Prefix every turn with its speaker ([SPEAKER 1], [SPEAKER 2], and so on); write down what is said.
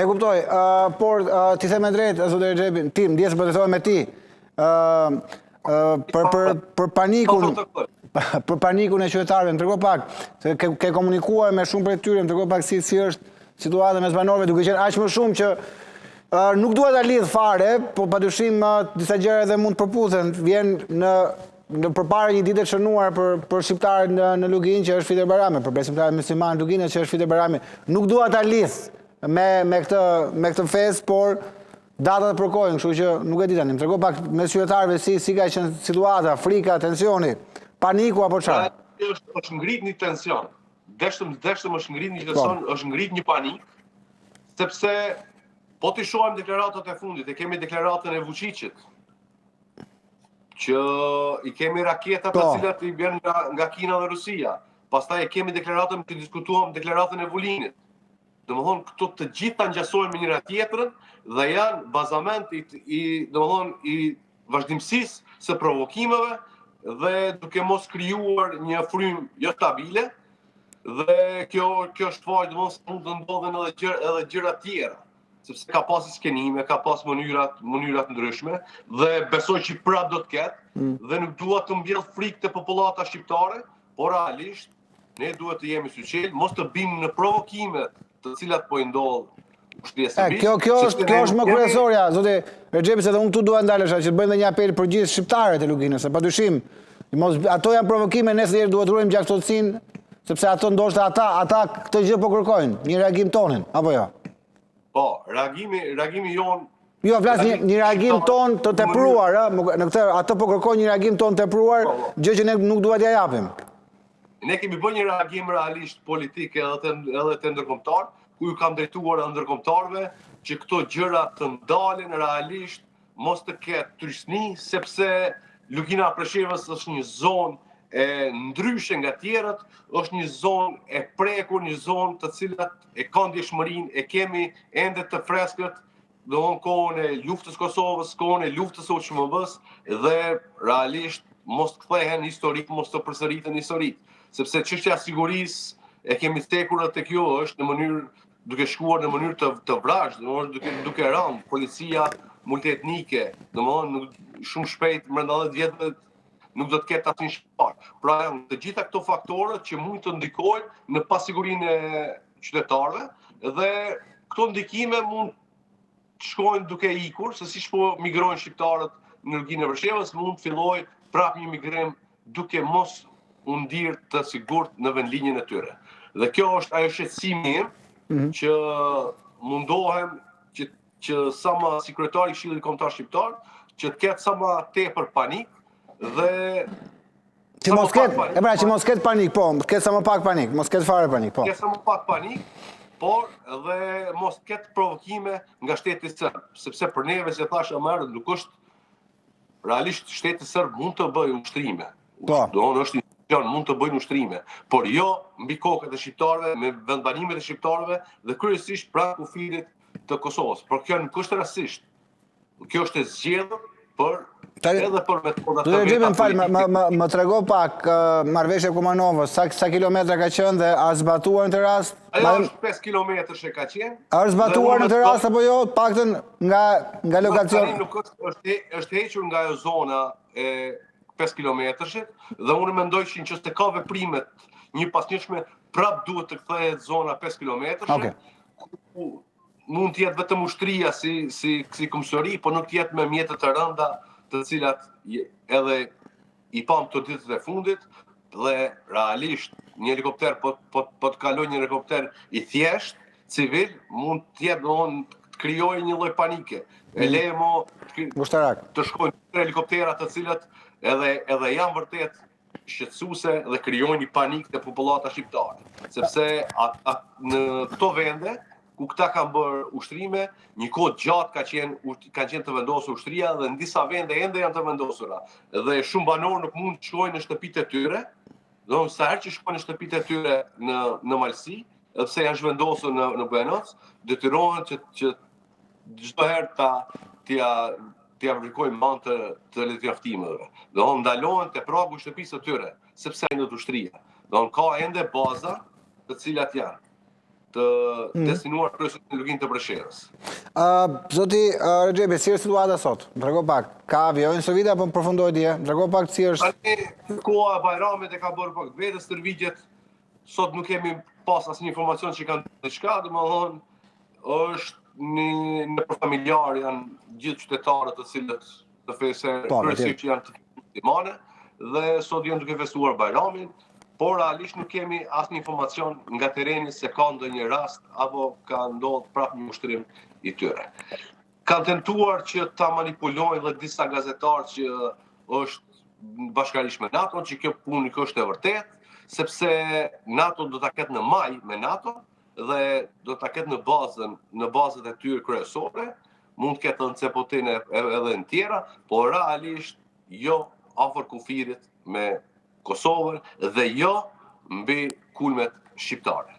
[SPEAKER 1] E kuptoj, por ti the me drejtë, zotë Recep, ti më ndjes po të thoj me ti. Për panikun për panikun e qytetarëve, më trego pak, se ke komunikuar me shumë prej tyre, më trego pak si është situata mes banorëve, duke qenë aq më shumë që nuk dua ta lidh fare, po padyshim disa gjëra edhe mund të përputhen. Vjen në përpara një dite të shënuar për shqiptarët në Lugin që është Fider Barami, për besimtarët muslimanë në Lugin që është Fider Barami. Nuk dua ta lidh me këtë festë, por datat përkojnë, kështu që nuk e di tani. Më trego pak mes qytetarëve si ka qenë situata, frika, tensioni, paniku apo çfarë?
[SPEAKER 2] Është ngrit një tension. Deshtëm është ngrit një tension, është ngrit një panik, sepse po t'i shohim deklaratat e fundit, e kemi deklaratën e Vučićit, që i kemi raketat të cilat i vjen nga Kina dhe Rusia. Pastaj e kemi deklaratën që diskutuam deklaratën e Vulinit. Domethënë këto të gjitha ngjasojnë me njëra tjetrën dhe janë bazament i vazhdimësisë së provokimeve dhe duke mos krijuar një frym jo stabile dhe kjo është fakt domosdoshmë se mund të ndodhen edhe gjëra tjera, sepse ka pas skenime, ka pas mënyra të ndryshme dhe besoj që prap do të ketë dhe nuk dua të mbjell frikë te popullata shqiptare, por realisht ne duhet të jemi syçel, mos të bimë në provokimet të cilat po i ndodh ushtrisë së BiS.
[SPEAKER 1] Kjo është më kryesorja, zoti Rexhepi, se edhe unë këtu dua ndalesha që të bëjmë një apel për gjithë shqiptarët e Luginës, se padyshim ato janë provokime, ne së duhet të ruajmë gjaktësinë, sepse ato ndoshta ata këtë gjë po kërkojnë, një reagim tonin, apo jo?
[SPEAKER 2] Po, reagimi jon.
[SPEAKER 1] Jo, flas një reagim ton të tepruar, në këtë ato po kërkojnë një reagim ton të tepruar, gjë që ne nuk duhet t'ia japim.
[SPEAKER 2] Ne kemi bërë një reagim realisht politik edhe të ndërkombëtar, ku ju kam drejtuar edhe ndërkombëtarëve që këto gjëra të ndalen realisht, mos të ketë trysni, sepse Lugina e Preshevës është një zonë e ndryshe nga tjerët, është një zonë e prekur, një zonë të cilat e ka ndjeshmërinë, e kemi ende të freskët, domthonë kohën e luftës Kosovës, kohën e luftës së UÇMB-s dhe realisht mos të kthehen historik, mos të përsëriten historik. Sepse çështja e sigurisë e kemi tekur atë kjo është në mënyrë duke shkuar në mënyrë të vrajshme, domethënë duke rënë policia multietnike, domethënë shumë shpejt brenda 10 vjetëve nuk do të ketë asnjë shqiptar. Pra janë të gjitha këto faktorët që mund të ndikojnë në pasigurinë e qytetarëve dhe këto ndikime mund të shkojnë duke ikur, se siç po migrojnë shqiptarët në Luginën e Preshevës, mund të fillojë prapë një migrim duke mos u ndirë të sigurt në vendlinjën e tyre. Dhe kjo është ajo shqetësimi im që mundohem që sa më si kryetari i Këshillit Kombëtar Shqiptar, që të ketë sa më tepër panik dhe
[SPEAKER 1] që mos ketë panik, po, ketë sa më pak panik, mos ketë fare panik, po.
[SPEAKER 2] Ketë sa më pak panik, por dhe mos ketë provokime nga shteti serb, sepse për neve, se thash më herët, nuk është realisht shteti serb mund të bëjë ushtrime.
[SPEAKER 1] Po.
[SPEAKER 2] Është mund të bëjnë ushtrime, por jo mbi kokët e shqiptarëve, me vendbanimet e shqiptarëve dhe kryesisht pranë kufirit të Kosovës. Por kjo nuk është rastisht. Kjo është e zgjedhur edhe për metodat
[SPEAKER 1] të veta politike. Më trego pak marrëveshja e Kumanovës, sa kilometra ka qenë dhe a zbatuar në të rast?
[SPEAKER 2] Ajo është 5 kilometra që ka qenë.
[SPEAKER 1] A është zbatuar në të rast apo jo, paktën nga lokacioni?
[SPEAKER 2] Nuk është hequr nga ajo zona e 5 kilometrëshit dhe unë mendoj që nëse ka veprimet një pasnjëshme, prap duhet të kthehet zona 5 kilometrëshit. Mund të jetë vetëm ushtria si kumshëri, por nuk të jetë me mjete të rënda, të cilat edhe i pam të ditët e fundit dhe realisht një helikopter po të kaloj një helikopter i thjesht, civil, mund të jetë të krijojë një lloj panike. E leje mo të shkojnë helikoptera të cilat edhe janë vërtet shqetësuese dhe krijojnë një panikë te popullata shqiptare, sepse në këto vende ku këta kanë bërë ushtrime, një kohë gjatë kanë qenë të vendosur ushtria dhe në disa vende ende janë të vendosura. Dhe shumë banorë nuk mund të shkojnë në shtëpitë e tyre, do sa herë që shkojnë në shtëpitë e tyre në Malsi, edhe pse janë zhvendosur në Buenos, detyrohen që çdo herë t'ia vërkojnë mand të letërjaftimeve. Do ndalohen te pragu i shtëpisë së tyre, sepse janë në ushtria. Do ka ende baza të cilat janë. të destinuar kryesin në Lugin të Preshevës.
[SPEAKER 1] Zoti Rexhepi, si është situata sot? Më trego pak, ka avionj së vite apo më përfundoj dje? Më trego pak si është...
[SPEAKER 2] Tani, koha e Bajramit e ka bërë pak vetës tërvigjet, sot nuk kemi pas asnjë informacion që kanë diçka, domethënë është në familjar janë gjithë qytetarët të cilët të fesë kryesisht janë të muslimane dhe sot janë duke festuar Bajramin, por realisht nuk kemi asnjë informacion nga tereni se ka ndonjë rast apo ka ndodhur prapë një ushtrim i tyre. Kanë tentuar që ta manipulojnë dhe disa gazetarë që është bashkërisht me NATO, që kjo punë nuk është e vërtetë, sepse NATO do ta ketë në maj me NATO dhe do ta ketë në bazat e tyre kryesore, mund të ketë në Cepotin edhe në tjera, por realisht jo afër kufirit me Kosovën dhe jo mbi kulmet shqiptare.